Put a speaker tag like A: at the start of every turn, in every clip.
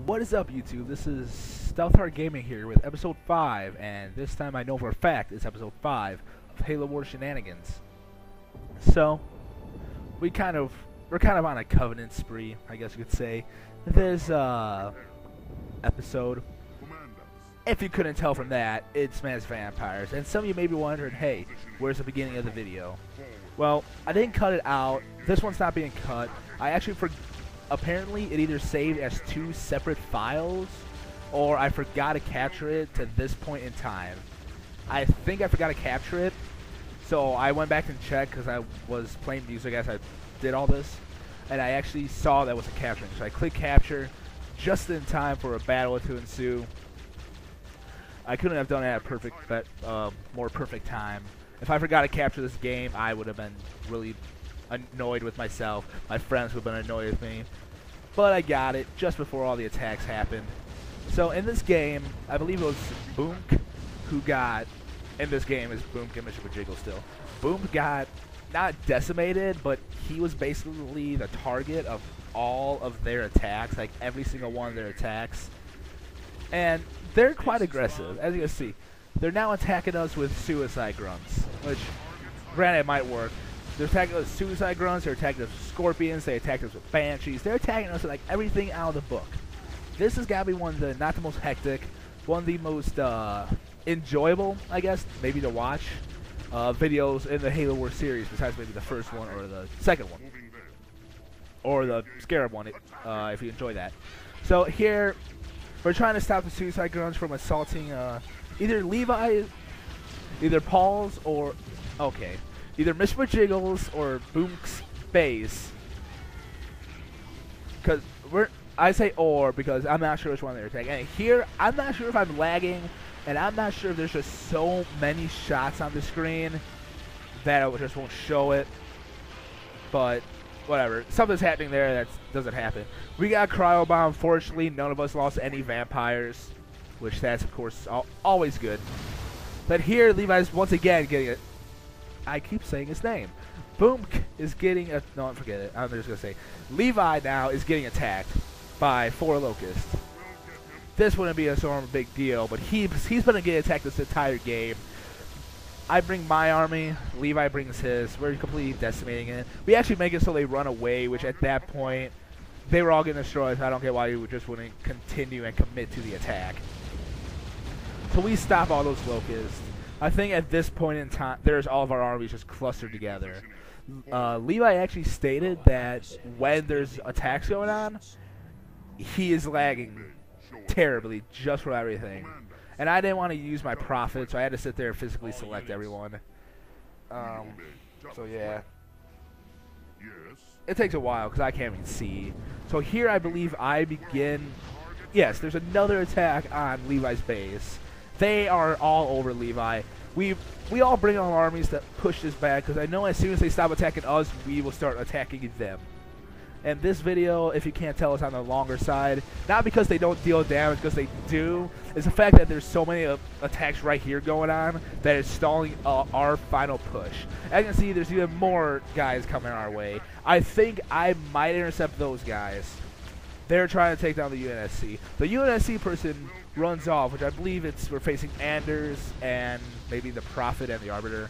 A: What is up, YouTube? This is Stealthheart Gaming here with episode 5, and this time I know for a fact it's episode 5 of Halo War Shenanigans. So, we're kind of on a covenant spree, I guess you could say. This episode, if you couldn't tell from that, it's Mass Vampires, and some of you may be wondering, hey, where's the beginning of the video? Well, I didn't cut it out. This one's not being cut. I actually apparently it either saved as 2 separate files, or I forgot to capture it to this point in time. I think I forgot to capture it, so I went back and checked because I was playing music as I did all this, and I actually saw that wasn't capturing. So I clicked capture just in time for a battle to ensue. I couldn't have done it at a more perfect time. If I forgot to capture this game, I would have been really annoyed with myself. My friends would have been annoyed with me. But I got it just before all the attacks happened. So in this game, I believe it was Boomk who got, in this game is Boomk and Mr. Jiggle still. Boomk got, not decimated, but he was basically the target of all of their attacks, like every single one of their attacks. And they're quite aggressive, as you can see. They're now attacking us with suicide grunts, which, granted, it might work. They're attacking us with suicide grunts, they're attacking us with scorpions, they attack us with banshees. They're attacking us with like everything out of the book. This has got to be one of the, not the most hectic, one of the most enjoyable, I guess, maybe to watch, videos in the Halo War series, besides maybe the first one or the second one. Or the Scarab one, if you enjoy that. So here, we're trying to stop the suicide grunts from assaulting either Levi, either Paul's, or, okay, either Mr. Jiggles or Boomk's base. Because I say or because I'm not sure which one they're attacking. And here, I'm not sure if I'm lagging, and I'm not sure if there's just so many shots on the screen that it just won't show it. But whatever, something's happening there that doesn't happen. We got Cryo Bomb. Fortunately, none of us lost any vampires, which that's of course always good. But here, Levi's once again getting it. I keep saying his name. Boomk is getting a... No, forget it. I'm just going to say. Levi now is getting attacked by 4 locusts. This wouldn't be a sort of a big deal, but he's been getting attacked this entire game. I bring my army. Levi brings his. We're completely decimating it. We actually make it so they run away, which at that point, they were all getting destroyed. So I don't get why you just wouldn't continue and commit to the attack. So we stop all those locusts. I think at this point in time, there's all of our armies just clustered together. Levi actually stated that when there's attacks going on, he is lagging terribly just for everything. And I didn't want to use my prophet, so I had to sit there and physically select everyone. So yeah. It takes a while because I can't even see. So here I believe I begin... Yes, there's another attack on Levi's base. They are all over Levi. We all bring our armies to push this back because I know as soon as they stop attacking us, we will start attacking them. And this video, if you can't tell, is on the longer side. Not because they don't deal damage, because they do. It's the fact that there's so many attacks right here going on that is stalling our final push. As you can see, there's even more guys coming our way. I think I might intercept those guys. They're trying to take down the UNSC. The UNSC person runs off, which I believe we're facing Anders and maybe the Prophet and the Arbiter.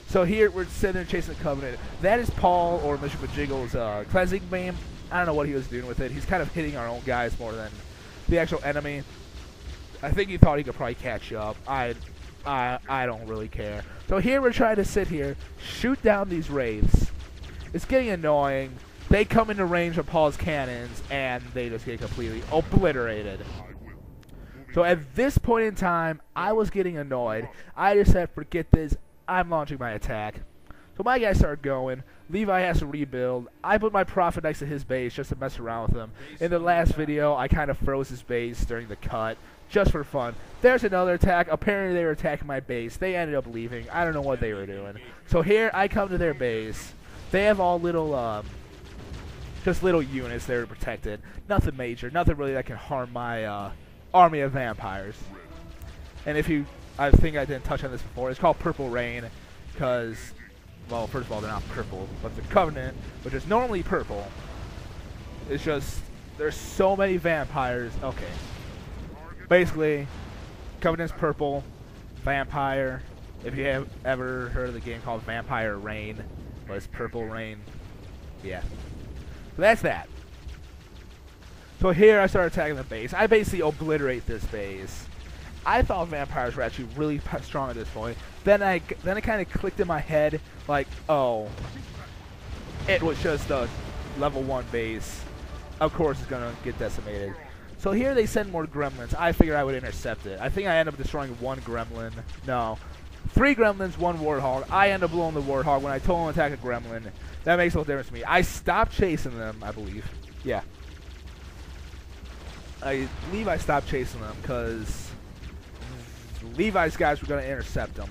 A: So here we're sitting there chasing the Covenant. That is Paul or Mr. Bajiggle's cleansing beam. I don't know what he was doing with it. He's kind of hitting our own guys more than the actual enemy. I think he thought he could probably catch up. I don't really care. So here we're trying to sit here, shoot down these wraiths. It's getting annoying. They come into range of Paul's cannons, and they just get completely obliterated. So at this point in time, I was getting annoyed. I just said, forget this. I'm launching my attack. So my guys start going. Levi has to rebuild. I put my prophet next to his base just to mess around with him. In the last video, I kind of froze his base during the cut, just for fun. There's another attack. Apparently they were attacking my base. They ended up leaving. I don't know what they were doing. So here, I come to their base. They have all little... just little units that are protected. Nothing major. Nothing really that can harm my army of vampires. And if you... I think I didn't touch on this before. It's called Purple Rain because... Well, first of all, they're not purple. But the Covenant, which is normally purple, is just There's so many vampires. Okay. Basically, Covenant's purple, vampire. If you have ever heard of the game called Vampire Rain, but it's Purple Rain. Yeah. So that's that. So here I started attacking the base. I basically obliterate this base. I thought vampires were actually really strong at this point. Then it kind of clicked in my head, like, oh, it was just a level 1 base. Of course it's gonna get decimated. So here they send more gremlins. I figured I would intercept it. I think I end up destroying 1 gremlin. No. 3 gremlins, 1 warthog. I end up blowing the warthog when I told him to attack a gremlin. That makes no difference to me. I stopped chasing them, I believe. Yeah. I believe I stopped chasing them because Levi's guys were going to intercept them.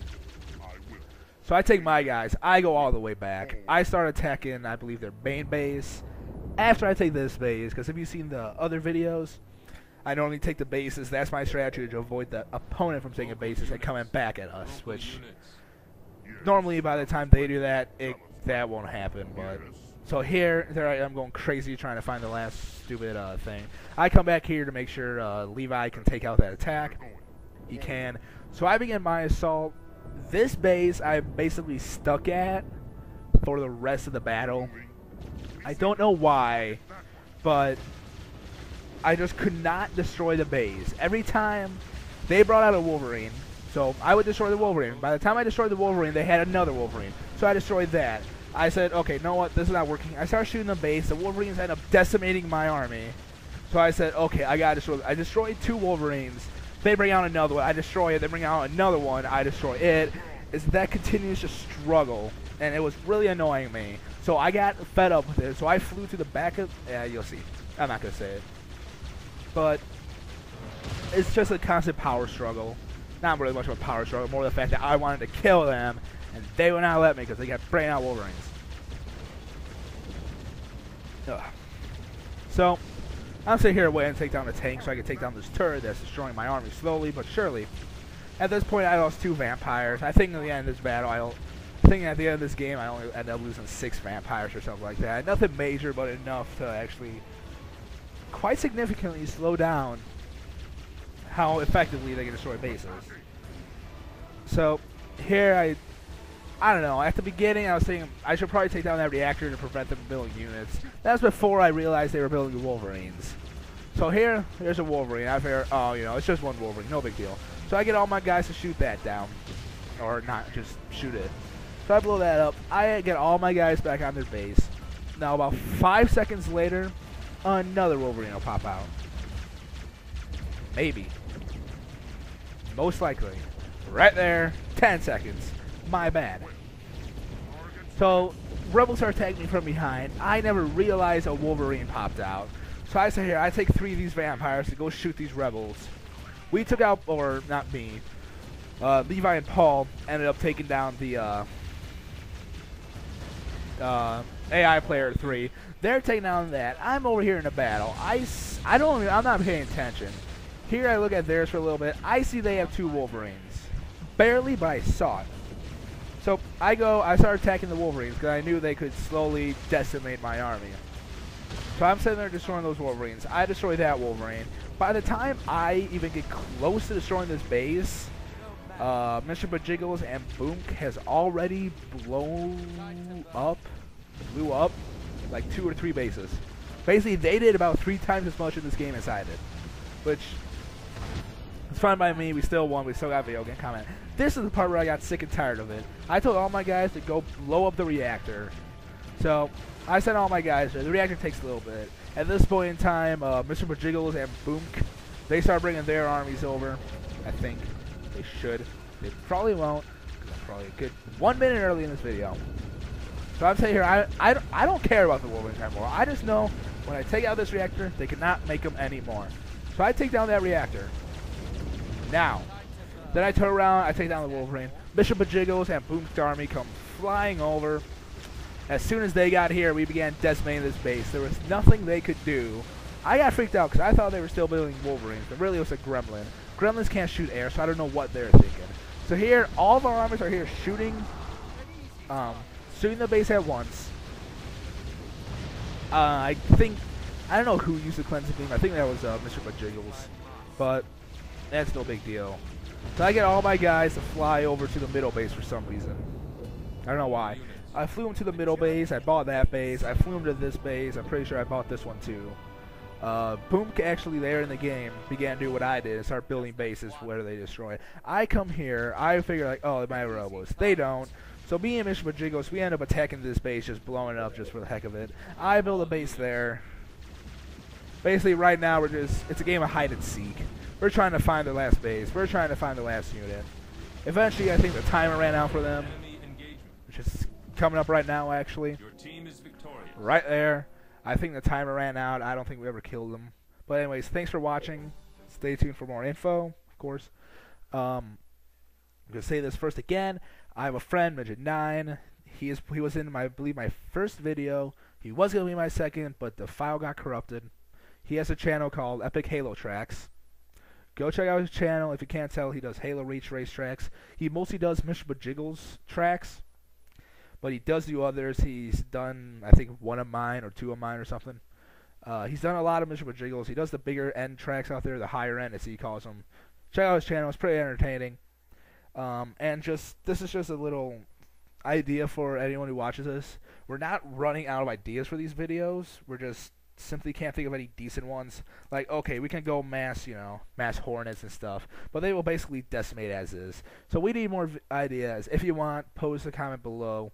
A: So I take my guys. I go all the way back. I start attacking, I believe, their main base. After I take this base, because have you seen the other videos? I normally take the bases. That's my strategy to avoid the opponent from taking bases and coming back at us, which normally by the time they do that, that won't happen. But so here, there I am going crazy trying to find the last stupid thing. I come back here to make sure Levi can take out that attack. He can. So I begin my assault. This base I'm basically stuck at for the rest of the battle. I don't know why, but I just could not destroy the base. Every time they brought out a Wolverine, so I would destroy the Wolverine. By the time I destroyed the Wolverine, they had another Wolverine. So I destroyed that. I said, okay, you know what? This is not working. I started shooting the base. The Wolverines end up decimating my army. So I said, okay, I gotta destroy it. I destroyed 2 Wolverines. They bring out another one. I destroy it. They bring out another one. I destroy it. That continues to struggle, and it was really annoying me. So I got fed up with it. So I flew to the back of... Yeah, you'll see. I'm not going to say it. But it's just a constant power struggle. Not really much of a power struggle. More the fact that I wanted to kill them, and they would not let me because they kept bringing out Wolverines. Ugh. So I'm sitting here waiting to take down the tank so I can take down this turret that's destroying my army slowly but surely. At this point, I lost 2 vampires. I think at the end of this battle, at the end of this game, I only ended up losing 6 vampires or something like that. Nothing major, but enough to actually quite significantly slow down how effectively they can destroy bases. So here, I don't know. At the beginning, I was thinking I should probably take down that reactor to prevent them from building units. That's before I realized they were building Wolverines. So here's a Wolverine. I figure, oh, you know, it's just 1 Wolverine, no big deal. So I get all my guys to shoot that down. Or not, just shoot it. So I blow that up. I get all my guys back on their base. Now about 5 seconds later, another Wolverine will pop out. Maybe. Most likely. Right there, 10 seconds. My bad. So, rebels are attacking me from behind. I never realized a Wolverine popped out. So I say here, I take 3 of these vampires to go shoot these rebels. We took out, or not me, Levi and Paul ended up taking down the AI player 3. They're taking down that. I'm over here in a battle. I'm not paying attention. Here I look at theirs for a little bit. I see they have 2 Wolverines. Barely, but I saw it. So I start attacking the Wolverines because I knew they could slowly decimate my army. So I'm sitting there destroying those Wolverines. I destroy that Wolverine. By the time I even get close to destroying this base, Mr. Bajiggles and Boomk has already blew up like 2 or 3 bases. Basically, they did about 3 times as much in this game as I did, which is fine by me. We still won. We still got video game comment. This is the part where I got sick and tired of it. I told all my guys to go blow up the reactor. So I sent all my guys there. The reactor takes a little bit. At this point in time, Mr. Bajiggles and Boomk, they start bringing their armies over. I think they should. They probably won't. I'm probably a good 1 minute early in this video. So I'm saying here, I don't care about the Wolverines anymore. I just know when I take out this reactor, they cannot make them anymore. So I take down that reactor. Now, then I turn around, I take down the Wolverine. Mr. Bajiggles and Boomk's army come flying over. As soon as they got here, we began decimating this base. There was nothing they could do. I got freaked out because I thought they were still building Wolverines, but really it was a Gremlin. Gremlins can't shoot air, so I don't know what they're thinking. So here, all of our armies are here shooting the base at once. I think I don't know who used the cleansing beam. I think that was Mr. Jiggles, but that's no big deal. So I get all my guys to fly over to the middle base for some reason. I don't know why. I flew them to the middle base. I bought that base. I flew them to this base. I'm pretty sure I bought this one too. Boom actually there in the game began to do what I did and start building bases where they destroy it. I come here. I figure like, oh, my robots. They don't. So me and Mr. Bajigos, we end up attacking this base, just blowing it up just for the heck of it. I build a base there. Basically, right now it's a game of hide and seek. We're trying to find the last base. We're trying to find the last unit. Eventually, I think the timer ran out for them, which is coming up right now, actually.
B: Your team is victorious.
A: Right there. I think the timer ran out. I don't think we ever killed them. But anyways, thanks for watching. Stay tuned for more info, of course. I'm going to say this first again. I have a friend, Midget9. He was in, I believe, my first video. He was going to be my second, but the file got corrupted. He has a channel called Epic Halo Tracks. Go check out his channel. If you can't tell, he does Halo Reach race tracks. He mostly does Mr. Bajigles tracks, but he does do others. He's done, I think, one of mine or two of mine or something. He's done a lot of Mr. Bajigles. He does the bigger end tracks out there, the higher end, as he calls them. Check out his channel. It's pretty entertaining. And this is just a little idea for anyone who watches this. We're not running out of ideas for these videos. We're just simply can't think of any decent ones. Like, okay, we can go mass hornets and stuff, but they will basically decimate as is. So we need more ideas. If you want, post a comment below.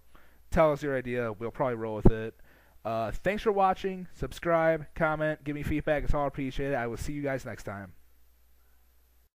A: Tell us your idea. We'll probably roll with it. Thanks for watching. Subscribe, comment, give me feedback. It's all appreciated. I will see you guys next time.